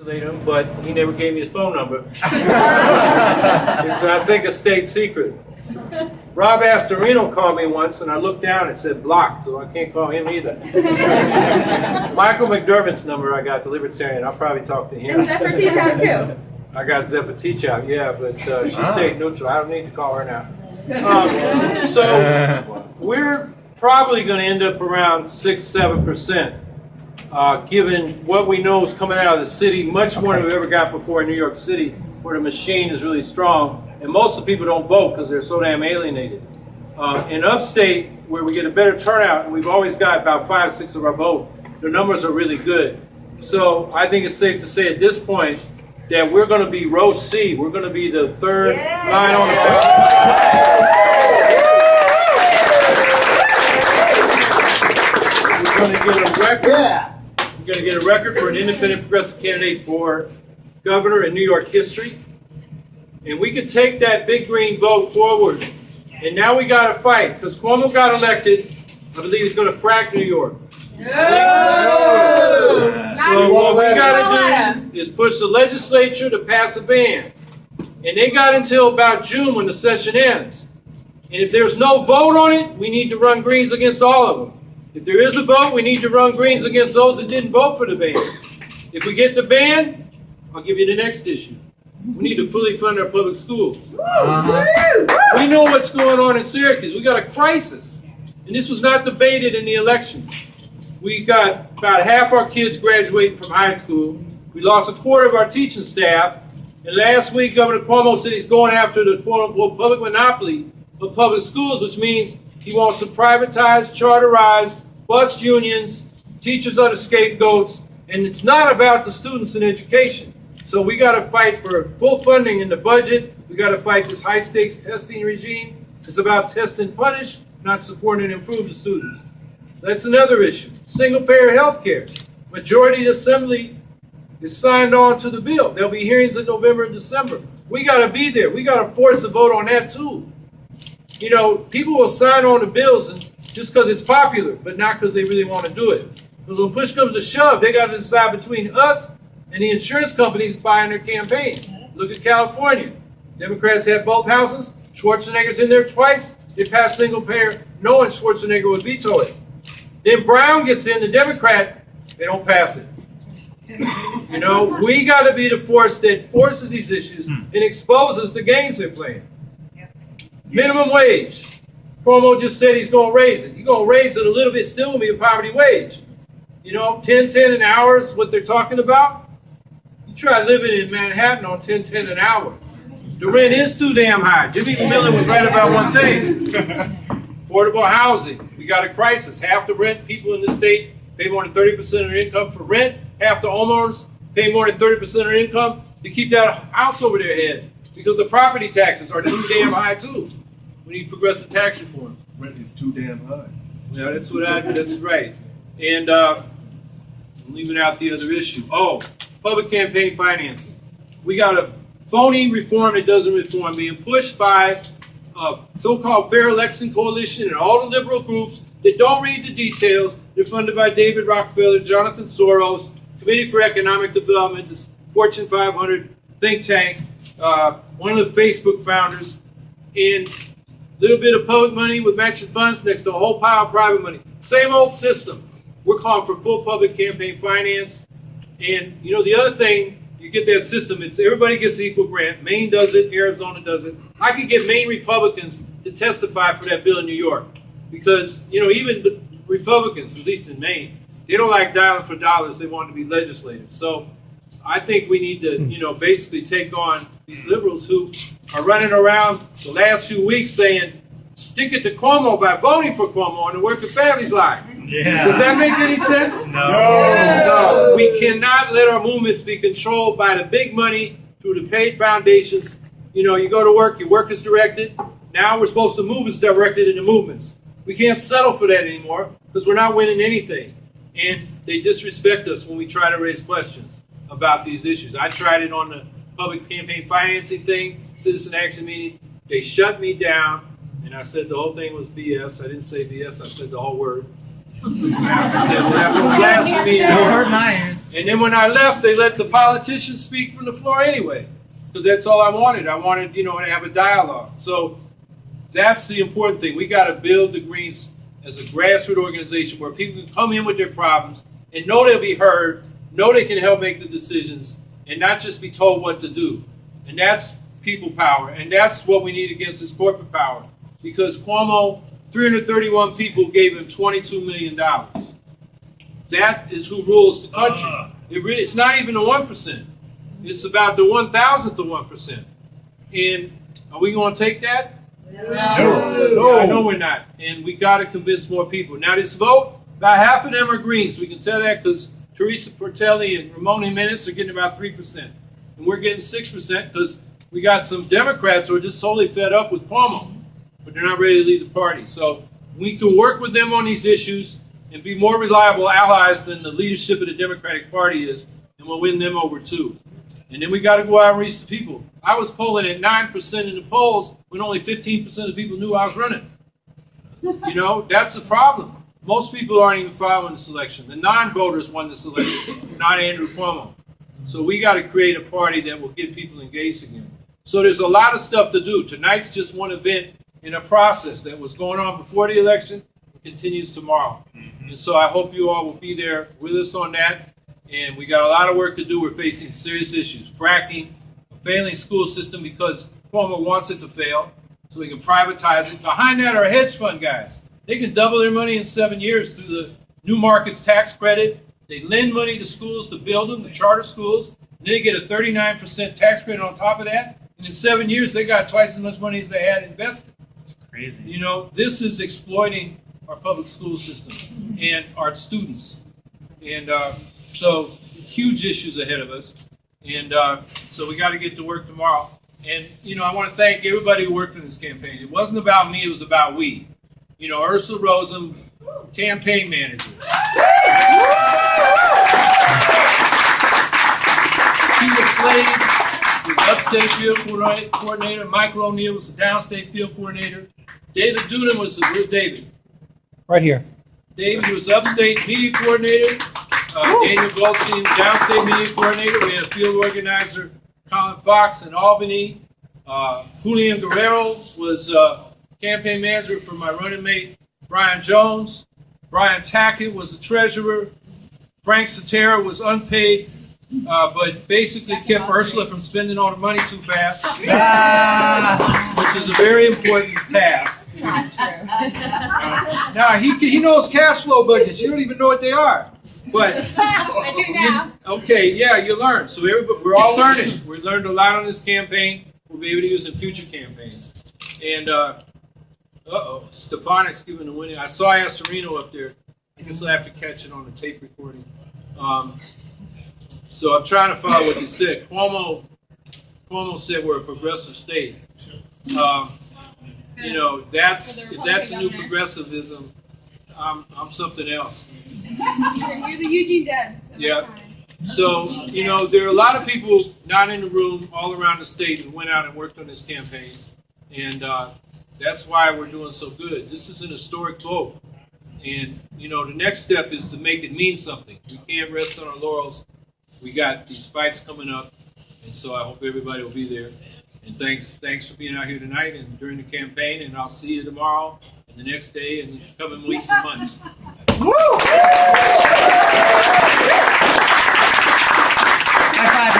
him, but he never gave me his phone number. It's, I think, a state secret. Rob Astorino called me once, and I looked down and it said blocked, so I can't call him either. Michael McDermott's number I got, the Libertarian. I'll probably talk to him. And Zephyr Teachout too. I got Zephyr Teachout, yeah, but she stayed neutral. I don't need to call her now. So we're probably going to end up around 6-7%. Given what we know is coming out of the city, much more than we've ever got before in New York City, where the machine is really strong, and most of the people don't vote because they're so damn alienated. In upstate, where we get a better turnout, and we've always got about 5 or 6 of our vote, the numbers are really good. So I think it's safe to say at this point that we're going to be row C. We're going to be the third line on the We're going to get a record. We're going to get a record for an independent progressive candidate for governor in New York history. And we could take that big green vote forward. And now we got to fight, because Cuomo got elected. I believe he's going to frack New York. No! So what we got to do is push the legislature to pass a ban. And they got until about June when the session ends. And if there's no vote on it, we need to run greens against all of them. If there is a vote, we need to run greens against those that didn't vote for the ban. If we get the ban, I'll give you the next issue. We need to fully fund our public schools. We know what's going on in Syracuse. We got a crisis. And this was not debated in the election. We got about half our kids graduating from high school. We lost a quarter of our teaching staff. And last week, Governor Cuomo said he's going after the quote-unquote public monopoly of public schools, which means he wants to privatize, charterize, bust unions, teachers are the scapegoats, and it's not about the students in education. So we got to fight for full funding in the budget. We got to fight this high-stakes testing regime. It's about test and punish, not support and improve the students. That's another issue. Single-payer health care. Majority of the Assembly is signed on to the bill. There'll be hearings in November and December. We got to be there. We got to force a vote on that too. You know, people will sign on to bills and just because it's popular, but not because they really want to do it. But when push comes to shove, they got to decide between us and the insurance companies buying their campaigns. Look at California. Democrats have both houses. Schwarzenegger's in there twice. They passed single payer, knowing Schwarzenegger would veto it. Then Brown gets in, the Democrat, they don't pass it. You know, we got to be the force that forces these issues and exposes the games they're playing. Minimum wage. Cuomo just said he's going to raise it. You're going to raise it a little bit, still will be a poverty wage. You know, $10.10 an hour is what they're talking about. You try living in Manhattan on $10.10 an hour. The rent is too damn high. Jimmy Miller was right about one thing. Affordable housing. We got a crisis. Half the rent people in the state pay more than 30% of their income for rent. Half the homeowners pay more than 30% of their income to keep that house over their head. Because the property taxes are too damn high too. We need progressive tax reform. Rent is too damn high. Yeah, that's right. And I'm leaving out the other issue. Oh, public campaign financing. We got a phony reform that doesn't reform being pushed by a so-called Fair Election Coalition and all the liberal groups that don't read the details. They're funded by David Rockefeller, Jonathan Soros, Committee for Economic Development, this Fortune 500 think tank, one of the Facebook founders, and a little bit of public money with matching funds next to a whole pile of private money. Same old system. We're calling for full public campaign finance. And, you know, the other thing, you get that system, it's everybody gets equal grant. Maine does it, Arizona does it. I could get Maine Republicans to testify for that bill in New York. Because, you know, even the Republicans, at least in Maine, they don't like dialing for dollars. They want to be legislative. So I think we need to, you know, basically take on these liberals who are running around the last few weeks saying, stick it to Cuomo by voting for Cuomo on the working families line. Yeah. Does that make any sense? No. We cannot let our movements be controlled by the big money through the paid foundations. You know, you go to work, your work is directed. Now we're supposed to move as directed in the movements. We can't settle for that anymore because we're not winning anything. And they disrespect us when we try to raise questions about these issues. I tried it on the public campaign financing thing, citizen action meeting. They shut me down, and I said the whole thing was BS. I didn't say BS, I said the whole word. I said, well, that was blasphemy. Don't hurt my ears. And then when I left, they let the politicians speak from the floor anyway, because that's all I wanted. I wanted, to have a dialogue. So that's the important thing. We got to build the Greens as a grassroots organization where people can come in with their problems and know they'll be heard, know they can help make the decisions, and not just be told what to do. And that's people power, and that's what we need against this corporate power. Because Cuomo, 331 people gave him $22 million. That is who rules the country. It's not even the 1%. It's about the 1,000th of 1%. And are we going to take that? No. I know we're not. And we got to convince more people. Now this vote, about half of them are Greens. We can tell that because Teresa Portelli and Ramon Jimenez are getting about 3%. And we're getting 6% because we got some Democrats who are just totally fed up with Cuomo, but they're not ready to leave the party. So we can work with them on these issues and be more reliable allies than the leadership of the Democratic Party is, and we'll win them over too. And then we got to go out and reach the people. I was polling at 9% in the polls when only 15% of people knew I was running. That's the problem. Most people aren't even following the selection. The non-voters won the selection, not Andrew Cuomo. So we got to create a party that will get people engaged again. So there's a lot of stuff to do. Tonight's just one event in a process that was going on before the election and continues tomorrow. And so I hope you all will be there with us on that. And we got a lot of work to do. We're facing serious issues. Fracking, a failing school system because Cuomo wants it to fail so we can privatize it. Behind that are hedge fund guys. They can double their money in 7 years through the new markets tax credit. They lend money to schools to build them, the charter schools. And then they get a 39% tax credit on top of that. And in 7 years, they got twice as much money as they had invested. That's crazy. This is exploiting our public school system and our students. And so huge issues ahead of us. And so we got to get to work tomorrow. And, I want to thank everybody who worked on this campaign. It wasn't about me, it was about we. Ursula Rosen, campaign manager. Peter Slade was upstate field coordinator. Michael O'Neill was the downstate field coordinator. David Dunan was where's David? Right here. David was upstate media coordinator. Daniel Goldstein, downstate media coordinator. We had field organizer Colin Fox in Albany. Julian Guerrero was campaign manager for my running mate Brian Jones. Brian Tackett was the treasurer. Frank Cetera was unpaid, but basically kept Ursula from spending all the money too fast, which is a very important task. Now he knows cash flow budgets. You don't even know what they are. But I do now. Okay, yeah, you learn. So we're all learning. We learned a lot on this campaign. We'll be able to use in future campaigns. And Stefanik's giving the winning. I saw Astorino up there. I guess I'll have to catch it on the tape recording. So I'm trying to follow what he said. Cuomo said we're a progressive state. That's a new progressivism. I'm something else. You're the Eugene Debs. Yeah. So, there are a lot of people not in the room all around the state who went out and worked on this campaign. And that's why we're doing so good. This is an historic vote. And, the next step is to make it mean something. We can't rest on our laurels. We got these fights coming up. And so I hope everybody will be there. And thanks for being out here tonight and during the campaign. And I'll see you tomorrow and the next day and the coming weeks and months. Woo! High five,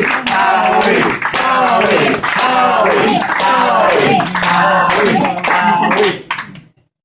Howie.